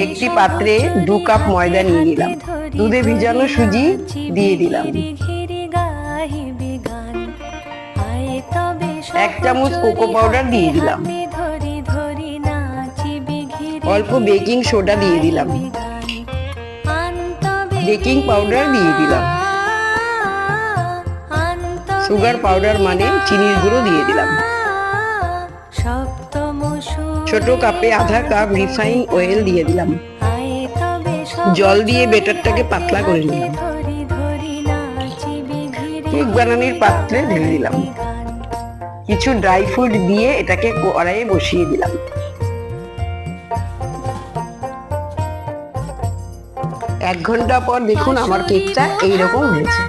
একটি পাত্রে 2 কাপ ময়দা নিয়ে নিলাম। দুধে ভিজানো সুজি দিয়ে দিলাম। 1 চামচ কোকো পাউডার দিয়ে দিলাম। অল্প বেকিং সোডা দিয়ে দিলাম। বেকিং পাউডার দিয়ে দিলাম। সুগার পাউডার মানে চিনির গুঁড়ো দিয়ে দিলাম। ছোট কাপে আধা কাপ রিফাইন অয়েল দিয়ে দিলাম। জল দিয়ে বেটারটাকে পাতলা করে নিলাম। কেক বানানোর পাত্রে ঢেলে দিলাম। কিছু ড্রাই ফ্রুট দিয়ে এটাকে কড়াইয়ে বসিয়ে দিলাম। 1 ঘন্টা পর দেখুন আমার কেকটা এইরকম হয়েছে।